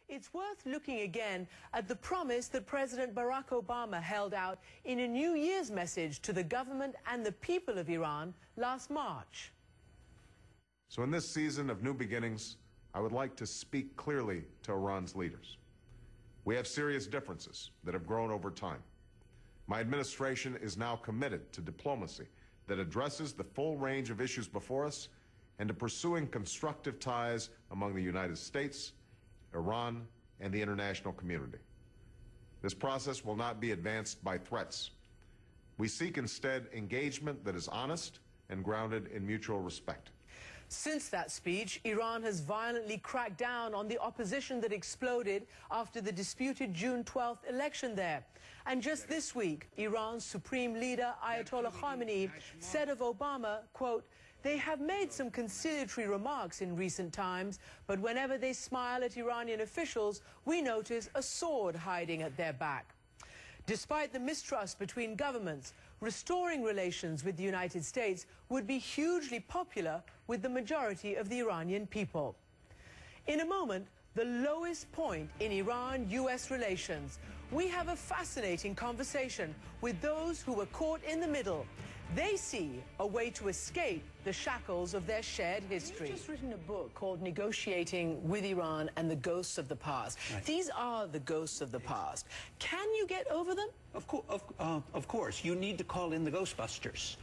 it's worth looking again at the promise that President Barack Obama held out in a New Year's message to the government and the people of Iran last March. So in this season of new beginnings, I would like to speak clearly to Iran's leaders. We have serious differences that have grown over time. My administration is now committed to diplomacy that addresses the full range of issues before us and to pursuing constructive ties among the United States, Iran, and the international community. This process will not be advanced by threats. We seek instead engagement that is honest and grounded in mutual respect. Since that speech, Iran has violently cracked down on the opposition that exploded after the disputed June 12th election there. And just this week, Iran's supreme leader, Ayatollah Khamenei, said of Obama, quote, "They have made some conciliatory remarks in recent times, but whenever they smile at Iranian officials, we notice a sword hiding at their back." Despite the mistrust between governments, restoring relations with the United States would be hugely popular with the majority of the Iranian people. In a moment, the lowest point in Iran-US relations, we have a fascinating conversation with those who were caught in the middle. They see a way to escape the shackles of their shared history. You've just written a book called Negotiating with Iran and the Ghosts of the Past. Right. These are the ghosts of the past. Can you get over them? Of course. You need to call in the Ghostbusters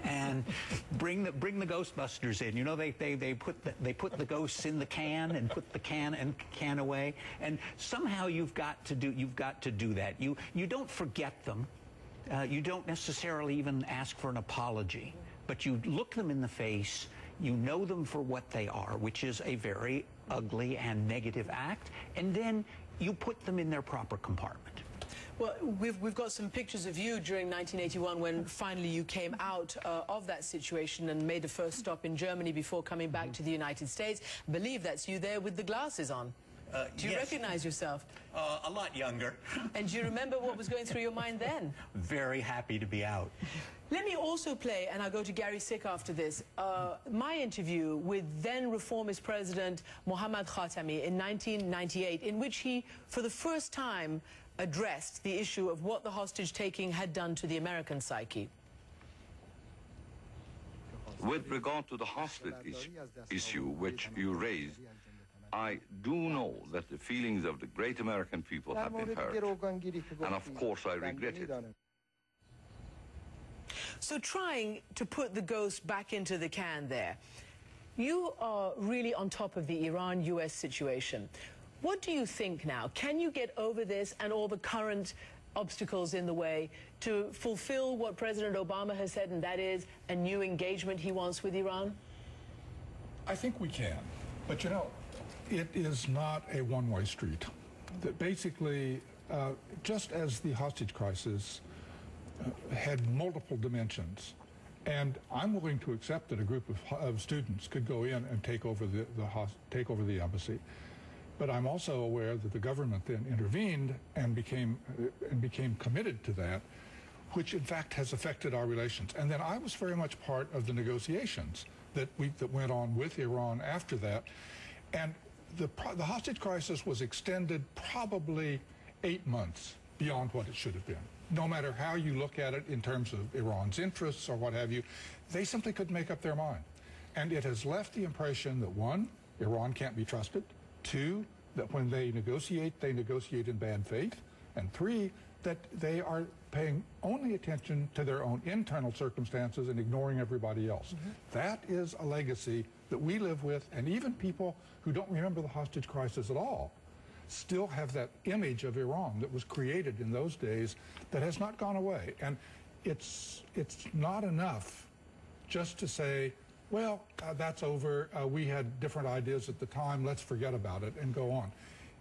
and bring the Ghostbusters in. You know, they put the ghosts in the can and put the can away, and somehow you've got to do that. You don't forget them. You don't necessarily even ask for an apology, but you look them in the face, you know them for what they are, which is a very ugly and negative act, and then you put them in their proper compartment. Well, we've got some pictures of you during 1981 when finally you came out of that situation and made the first stop in Germany before coming back to the United States. I believe that's you there with the glasses on. Do you recognize yourself? A lot younger. And do you remember what was going through your mind then? Very happy to be out. Let me also play, and I'll go to Gary Sick after this, my interview with then reformist President Mohammad Khatami in 1998, in which he, for the first time, addressed the issue of what the hostage-taking had done to the American psyche. With regard to the hostage issue which you raised, I do know that the feelings of the great American people have been hurt, and of course I regret it. So trying to put the ghost back into the can there, you are really on top of the Iran-US situation. What do you think now? Can you get over this and all the current obstacles in the way to fulfill what President Obama has said, and that is a new engagement he wants with Iran? I think we can, but you know, it is not a one-way street. That basically, just as the hostage crisis had multiple dimensions, and I'm willing to accept that a group of students could go in and take over the embassy, but I'm also aware that the government then intervened and became committed to that, which in fact has affected our relations. And then I was very much part of the negotiations that went on with Iran after that, and the hostage crisis was extended probably 8 months beyond what it should have been. No matter how you look at it in terms of Iran's interests or what have you, they simply couldn't make up their mind. And it has left the impression that, one, Iran can't be trusted, two, that when they negotiate in bad faith, and three, that they are paying only attention to their own internal circumstances and ignoring everybody else. That is a legacy that we live with, and even people who don't remember the hostage crisis at all still have that image of Iran that was created in those days that has not gone away. And it's not enough just to say, well, that's over, we had different ideas at the time, let's forget about it and go on.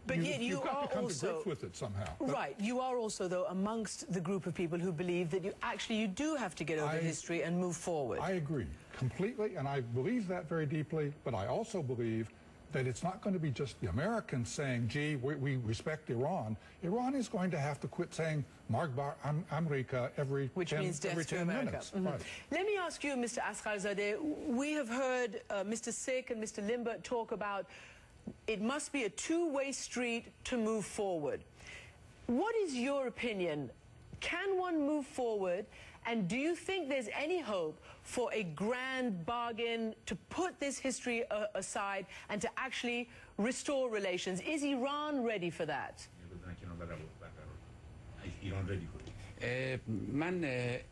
But yet you've got to come also to grips with it somehow. Right. You are also, though, amongst the group of people who believe that you do have to get over history and move forward. I agree completely, and I believe that very deeply, but I also believe that it's not going to be just the Americans saying, gee, we respect Iran. Iran is going to have to quit saying Margbar America every 10 minutes. Right. Let me ask you, Mr. Asgharzadeh, we have heard Mr. Sikh and Mr. Limbert talk about it must be a two-way street to move forward. What is your opinion? Can one move forward? And do you think there's any hope for a grand bargain to put this history aside and to actually restore relations? Is Iran ready for that? من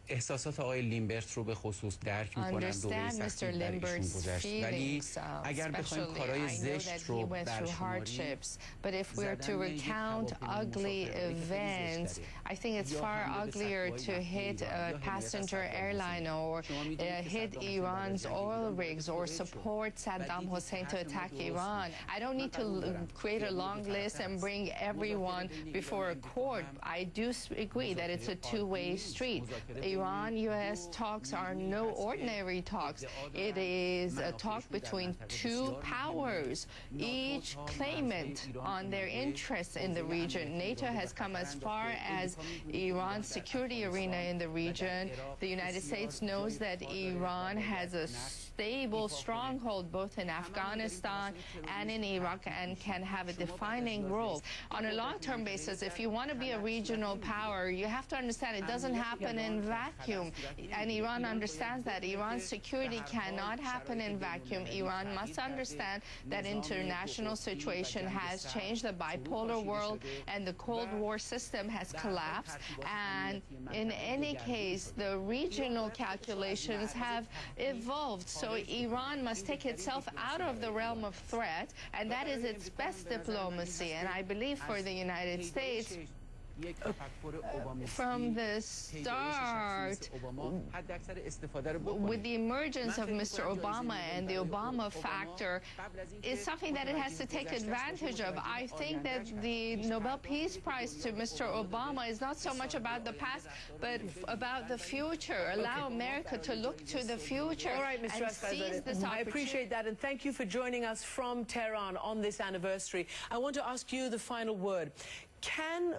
احساسات آقای لیمبرت رو به خصوص درک می‌کنم دوره سختی در ایشون گذشت ولی اگر بخوایم کارهای زشت رو برشماریم But if we're to recount ugly events, I think it's far uglier to hit a passenger airline or hit Iran's oil rigs or support Saddam Hussein to attack Iran. I don't need to create a long list and bring everyone before a court. I do agree that it's a two-way street. Iran-U.S. talks are no ordinary talks. It is a talk between two powers, each claimant on their interests in the region. NATO has come as far as Iran's security arena in the region. The United States knows that Iran has a stable stronghold both in Afghanistan and in Iraq and can have a defining role. On a long-term basis, if you want to be a regional power, you have to understand it doesn't happen in vacuum. And Iran understands that. Iran's security cannot happen in vacuum. Iran must understand that international situation has changed. The bipolar world and the Cold War system has collapsed. And in any case, the regional calculations have evolved. So Iran must take itself out of the realm of threat, and that is its best diplomacy. And I believe for the United States, from the start, with the emergence of Mr. Obama and the Obama factor, is something that it has to take advantage of. I think that the Nobel Peace Prize to Mr. Obama is not so much about the past, but about the future. Allow America to look to the future. All right, Mr. Ashghazadeh, I appreciate that, and thank you for joining us from Tehran on this anniversary. I want to ask you the final word. Can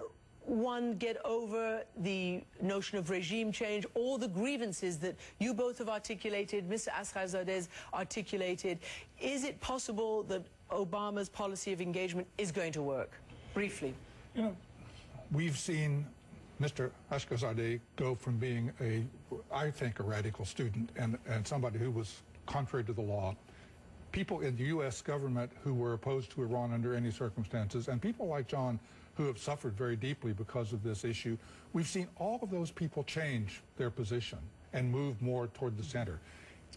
one get over the notion of regime change, all the grievances that you both have articulated, Mr. Ashghazadeh's articulated? Is it possible that Obama's policy of engagement is going to work? Briefly. You know, we've seen Mr. Ashghazadeh go from being I think, a radical student and somebody who was contrary to the law. People in the U.S. government who were opposed to Iran under any circumstances, and people like John who have suffered very deeply because of this issue. We've seen all of those people change their position and move more toward the center.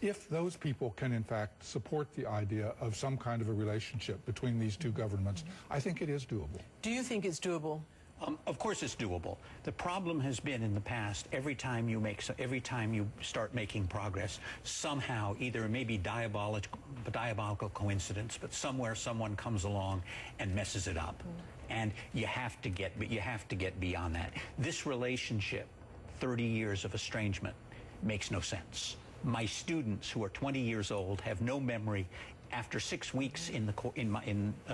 If those people can, in fact, support the idea of some kind of a relationship between these two governments, I think it is doable. Do you think it's doable? Of course it's doable. The problem has been in the past, every time you start making progress, somehow, either it may be diabolical coincidence, but somewhere someone comes along and messes it up. And you have to get beyond that. This relationship, 30 years of estrangement, makes no sense. My students who are 20 years old have no memory. After 6 weeks in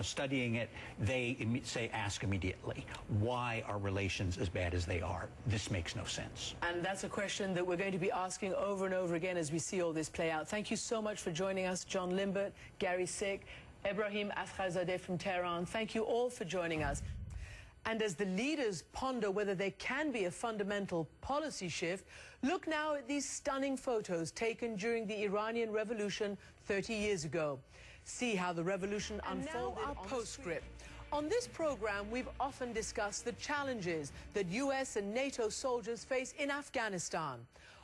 studying it, they ask immediately, why are relations as bad as they are? This makes no sense. And that's a question that we're going to be asking over and over again as we see all this play out. Thank you so much for joining us, John Limbert, Gary Sick, Ebrahim Ashghazadeh from Tehran. Thank you all for joining us. And as the leaders ponder whether there can be a fundamental policy shift, look now at these stunning photos taken during the Iranian Revolution 30 years ago. See how the revolution unfolded. Now our postscript. On this program, we've often discussed the challenges that US and NATO soldiers face in Afghanistan.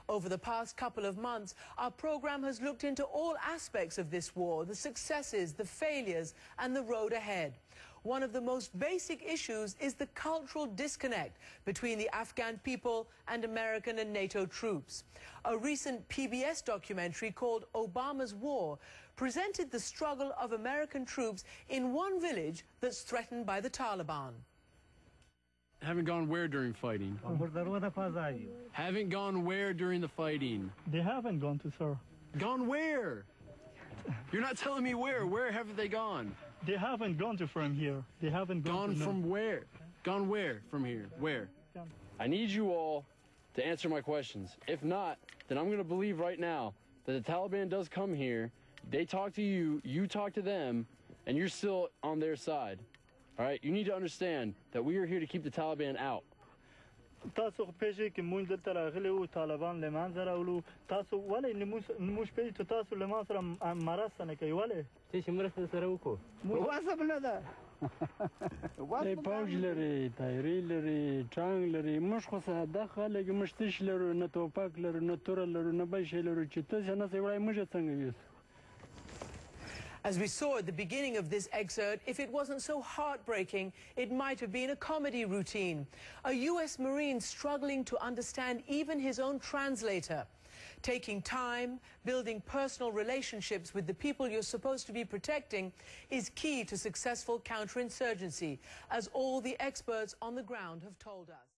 Over the past couple of months, our program has looked into all aspects of this war, the successes, the failures, and the road ahead. One of the most basic issues is the cultural disconnect between the Afghan people and American and NATO troops. A recent PBS documentary called Obama's War presented the struggle of American troops in one village that's threatened by the Taliban. Haven't gone where during fighting? Haven't gone where during the fighting? They haven't gone to, sir. Gone where? You're not telling me where. Where have they gone? They haven't gone to from here. They haven't gone to from where? Gone where from here? Where? I need you all to answer my questions. If not, then I'm going to believe right now that the Taliban does come here, they talk to you, you talk to them, and you're still on their side. All right? You need to understand that we are here to keep the Taliban out. تاسو پېژې کې مونږ دلته راغلي وو طالبان له منځه راوړو تاسو ولې موږ پېژې چې تاسو له ما سره مرسته نه کوي ولې چې مرسته سره وکړو واسب نه ده پوج لري تایري لري ټانګ لري موږ خو ساده خلک موږ تش لرو نه توپک لرو نه تور لرو نه بل شی لرو چې تاسو نه سوي موږ څنګه یوسو. As we saw at the beginning of this excerpt, if it wasn't so heartbreaking, it might have been a comedy routine. A U.S. Marine struggling to understand even his own translator. Taking time, building personal relationships with the people you're supposed to be protecting is key to successful counterinsurgency, as all the experts on the ground have told us.